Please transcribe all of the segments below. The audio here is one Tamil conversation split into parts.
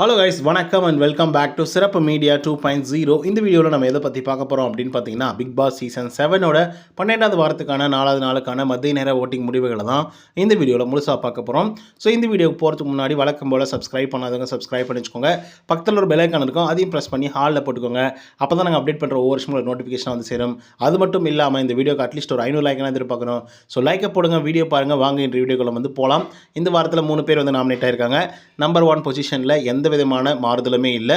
ஹலோ கைஸ், வணக்கம் அண்ட் வெல்கம் பேக் டு சிறப்பு மீடியா 2.0. இந்த வீடியோவில் நம்ம எதை பற்றி பார்க்க போகிறோம் அப்படின்னு பார்த்தீங்கன்னா, பிக் பாஸ் சீசன் 7ஓட 12வது வாரத்துக்கான 4வது நாளுக்கான மத்திய நேர ஓட்டிங் முடிவுகளை தான் இந்த வீடியோவில் முழுசாக பார்க்க போகிறோம். ஸோ இந்த வீடியோக்கு போகிறதுக்கு முன்னாடி வழக்கம் போல் சப்ஸ்கிரைப் பண்ணாதவங்க சப்ஸ்கிரைப் பண்ணி வச்சுக்கோங்க. பக்கத்தில் ஒரு பெல் ஐக்கான் இருக்கும், அதையும் ப்ரெஸ் பண்ணி ஹாலில் போட்டுக்கோங்க. அப்போ தான் நாங்கள் அப்டேட் பண்ணுற ஒவ்வொரு வருஷமும் நோட்டிஃபிகேஷன் வந்து சேரும். அது மட்டும் இல்லாமல் இந்த வீடியோக்கு அட்லீஸ்ட் ஒரு 500 லைக்கான எதிர்பார்க்கணும். ஸோ லைக்கை போடுங்க, வீடியோ பாருங்கள். வாங்க இன்று வீடியோக்குள்ள வந்து போகலாம். இந்த வாரத்தில் 3 பேர் வந்து நாமினேட் ஆயிருக்காங்க. நம்பர் 1 பொசிஷனில் எந்த விதமான மாறுதலுமே இல்லை.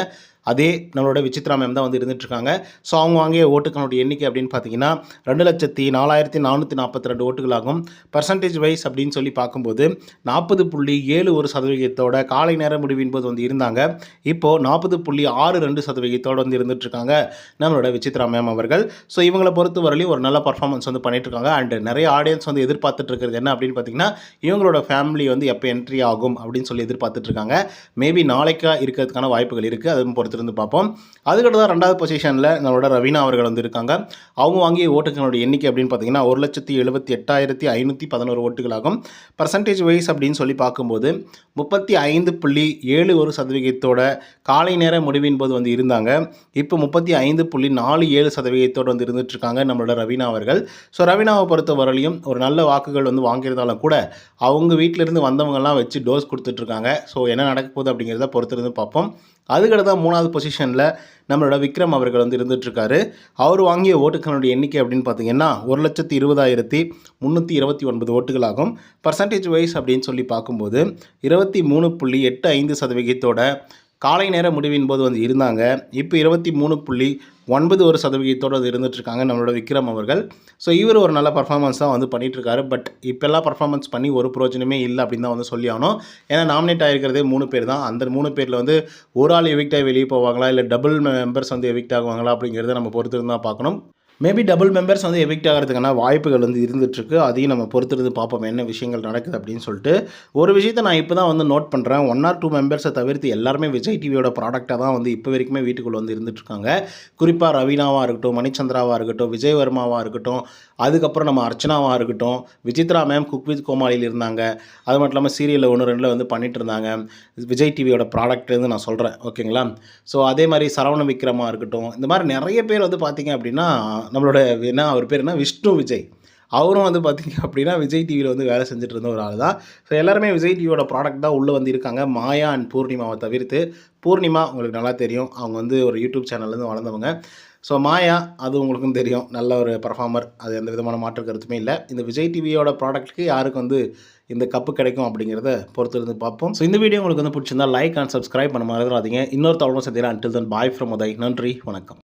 அதே நம்மளோட விசித்ரா மேம் தான் வந்து இருந்துகிட்ருக்காங்க. ஸோ அவங்க வாங்கிய ஓட்டுக்களுடைய எண்ணிக்கை அப்படின்னு பார்த்தீங்கன்னா 2,04,442 ஓட்டுகளாகும். பர்சன்டேஜ் வைஸ் அப்படின்னு சொல்லி பார்க்கும்போது 40.71% காலை நேர முடிவின் போது வந்து இருந்தாங்க. இப்போது 40.62% வந்து இருந்துகிட்ருக்காங்க நம்மளோட விசித்ரா மேம் அவர்கள். ஸோ இவங்களை பொறுத்த வரையிலும் ஒரு நல்ல பர்ஃபார்மன்ஸ் வந்து பண்ணிகிட்ருக்காங்க. அண்ட் நிறைய ஆடியன்ஸ் வந்து எதிர்பார்த்துட்டு இருக்கிறது என்ன அப்படின்னு பார்த்தீங்கன்னா, இவங்களோட ஃபேமிலி வந்து எப்போ என்ட்ரி ஆகும் அப்படின்னு சொல்லி எதிர்பார்த்துட்ருக்காங்க. மேபி நாளைக்கா இருக்கிறதுக்கான வாய்ப்புகள் இருக்குது. அதுவும் பொறுத்திருந்து பார்ப்போம். அதுக்கடுத்து தான் 2வது பொசிஷனில் நம்மளோட ரவீனா அவர்கள் வந்து இருக்காங்க. அவங்க வாங்கிய ஓட்டுகளுடைய எண்ணிக்கை அப்படின்னு பார்த்தீங்கன்னா 1,78,511 ஓட்டுகளாகும். பர்சன்டேஜ் வைஸ் அப்படின்னு சொல்லி பார்க்கும்போது 35.71% காலை நேர முடிவின் போது வந்து இருந்தாங்க. இப்போ 35.47% வந்து இருந்துகிட்ருக்காங்க நம்மளோட ரவீனா அவர்கள். ஸோ ரவீனாவை பொறுத்த வரலையும் ஒரு நல்ல வாக்குகள் வந்து வாங்கிறதாலும் கூட அவங்க வீட்டிலேருந்து வந்தவங்கெல்லாம் வச்சு டோஸ் கொடுத்துட்ருக்காங்க. ஸோ என்ன நடக்க போகுது அப்படிங்கிறத பொறுத்திருந்து பார்ப்போம். அதுக்கடுத்து தான் 3வது பொசிஷனில் நம்மளோட விக்ரம் அவர்கள் வந்து இருந்துகிட்ருக்காரு. அவர் வாங்கிய ஓட்டுகளுடைய எண்ணிக்கை அப்படின்னு பார்த்தீங்கன்னா 1,20,329 ஓட்டுகளாகும். பர்சன்டேஜ் வைஸ் அப்படின்னு சொல்லி பார்க்கும்போது 23.85% காலை நேர முடிவின் போது வந்து இருந்தாங்க. இப்போ 23.91% அது இருந்துகிட்ருக்காங்க நம்மளோட விக்ரம் அவர்கள். ஸோ இவர் ஒரு நல்ல பர்ஃபார்மன்ஸ் தான் வந்து பண்ணிகிட்ருக்காரு. பட் இப்போல்லாம் பர்ஃபார்மன்ஸ் பண்ணி ஒரு பிரயோஜனமே இல்லை அப்படின்னு தான் வந்து சொல்லி ஆகணும். ஏன்னா நாமினேட் ஆகிருக்கிறதே 3 பேர் தான். அந்த 3 பேரில் வந்து ஒரு ஆள் எவிக்ட் ஆகி வெளியே போவாங்களா, இல்லை டபுள் மெம்பர்ஸ் வந்து எவிக்ட் ஆகுவாங்களா அப்படிங்கிறத நம்ம பொறுத்திருந்து தான் பார்க்கணும். மேபி டபுள் மெம்பர்ஸ் வந்து எவிக்ட் ஆகிறதுக்கான வாய்ப்புகள் வந்து இருந்துகிட்ருக்கு. அதையும் நம்ம பொறுத்திருந்து பார்ப்போம் என்ன விஷயங்கள் நடக்குது அப்படின்னு சொல்லிட்டு. ஒரு விஷயத்தை நான் இப்போ தான் வந்து நோட் பண்ணுறேன். 1 or 2 மெம்பர்ஸை தவிர்த்து எல்லாருமே விஜய் டிவியோட ப்ராடக்டாக தான் வந்து இப்போ வரைக்குமே வீட்டுக்குள்ளே வந்து இருந்துகிட்ருக்காங்க. குறிப்பாக ரவீனாவாக இருக்கட்டும், மணிச்சந்திராவாக இருக்கட்டும், விஜய் வர்மாவாக இருக்கட்டும், அதுக்கப்புறம் நம்ம அர்ச்சனாவாக இருக்கட்டும், விசித்ரா மேம் குக் வித் கோமாளியில் இருந்தாங்க. அது மட்டும் இல்லாமல் சீரியலில் 1, 2 வந்து பண்ணிகிட்டு இருந்தாங்க. விஜய் டிவியோட ப்ராடக்ட்லேருந்து நான் சொல்கிறேன், ஓகேங்களா? ஸோ அதே மாதிரி சரவண விக்ரமாக இருக்கட்டும், இந்த மாதிரி நிறைய பேர் வந்து பார்த்திங்க அப்படின்னா நம்மளோட அவர் பேர் என்ன, விஷ்ணு விஜய். அவரும் வந்து பார்த்திங்க அப்படின்னா விஜய் டிவியில் வந்து வேலை செஞ்சுட்டு இருந்த ஒரு ஆள் தான். ஸோ எல்லாருமே விஜய் டிவியோட ப்ராடக்ட் தான் உள்ளே வந்து இருக்காங்க. மாயா அண்ட் பூர்ணிமாவை தவிர்த்து. பூர்ணிமா உங்களுக்கு நல்லா தெரியும், அவங்க வந்து ஒரு யூடியூப் சேனல்லேருந்து வளர்ந்தவங்க. ஸோ மாயா அது உங்களுக்கும் தெரியும், நல்ல ஒரு பர்ஃபார்மர். அது எந்த விதமான மாற்று கருத்துமே இல்லை. இந்த விஜய் டிவியோட ப்ராடக்ட்டுக்கு யாருக்கு வந்து இந்த கப்பு கிடைக்கும் அப்படிங்கிறத பொறுத்திருந்து பார்ப்போம். ஸோ இந்த வீடியோ உங்களுக்கு வந்து பிடிச்சிருந்தா லைக் அண்ட் சப்ஸ்கிரைப் பண்ண மறந்துடாதீங்க. இன்னொரு தகவலும் சந்திக்கிறேன். Until then bye from Uday. நன்றி, வணக்கம்.